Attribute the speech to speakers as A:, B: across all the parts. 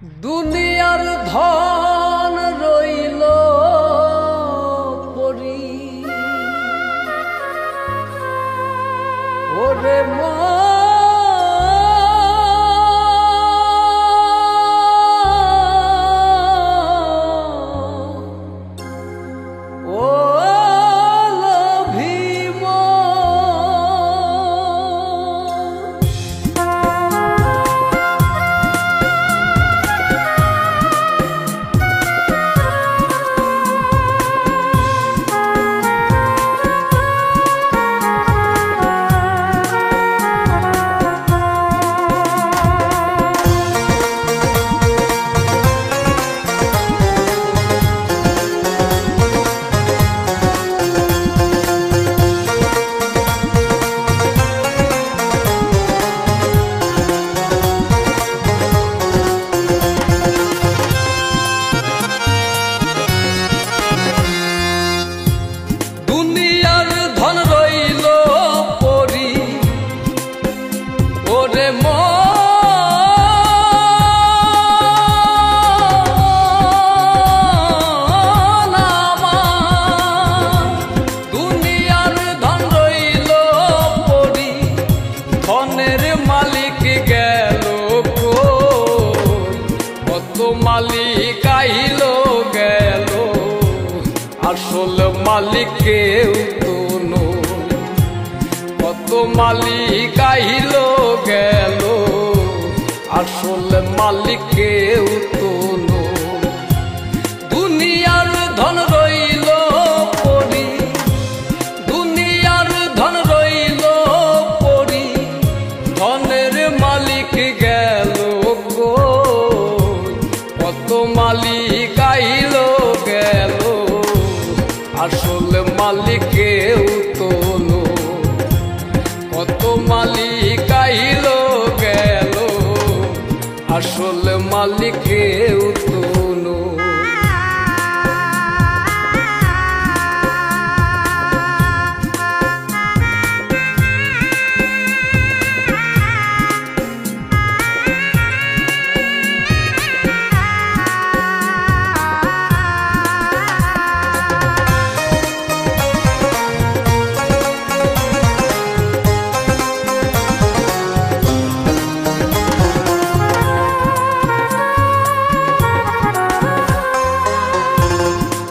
A: দুনিয়ার ধন রইল পরি ওরে মালিক আইল গেল আসল মালিক কেউ তো নয়। কত মালিক আইল গেল আসল মালিক কেউ তো নয়। দুনিয়ার ধন রইল পরি, দুনিয়ার ধন রইল পরি, ধনের মালিক গেল মালিক আইল গেল আসল মালিক কেউ তো নয়। কত মালিক আইল গেল আসল মালিক কেউ তো নয়।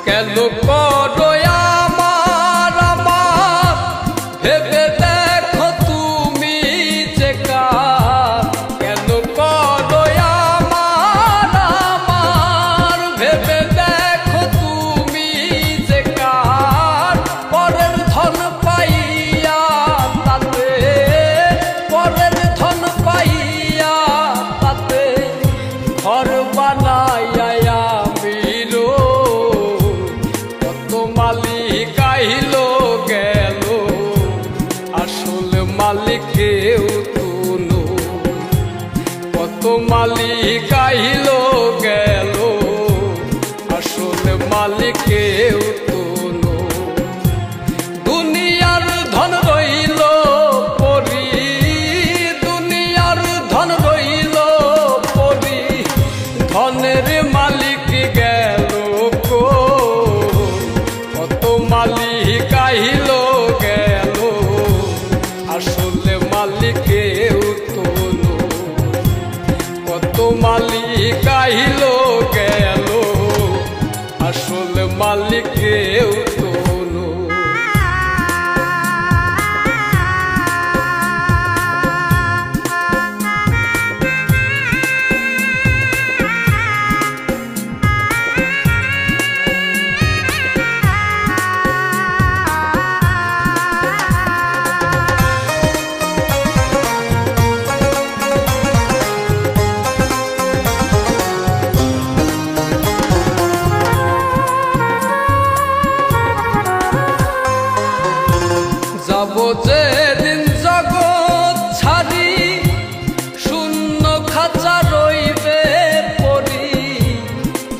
A: কেন করো আমার আমার ভেবে দেখো তুমি যে কার। কেন করো আমার আমার ভেবে দেখো তুমি যে কার। পরের ধন পাইয়া তাতে, পরের ধন পাইয়া তাতে ঘর বানাইয়া মালিক আইল গেল আসল মালিক কেউ তো নয়। কত মালিক আইল গেল আসল মালিক কেউ তো নয়। দুনিয়ার ধন রইল পরি, দুনিয়ার ধন রইল পরি, ধনের মালিক গেল মালিক আইল গেল আসল মালিক কেউ তো নয়। কত মালিক আইল গেল আসল মালিক কেউ তো নয়। যাব যেদিন জগৎ ছাড়ি শূন্য খাঁচা রইবে পরি।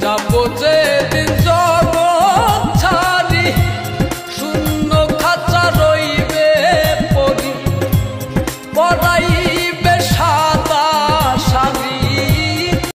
A: যাব যেদিন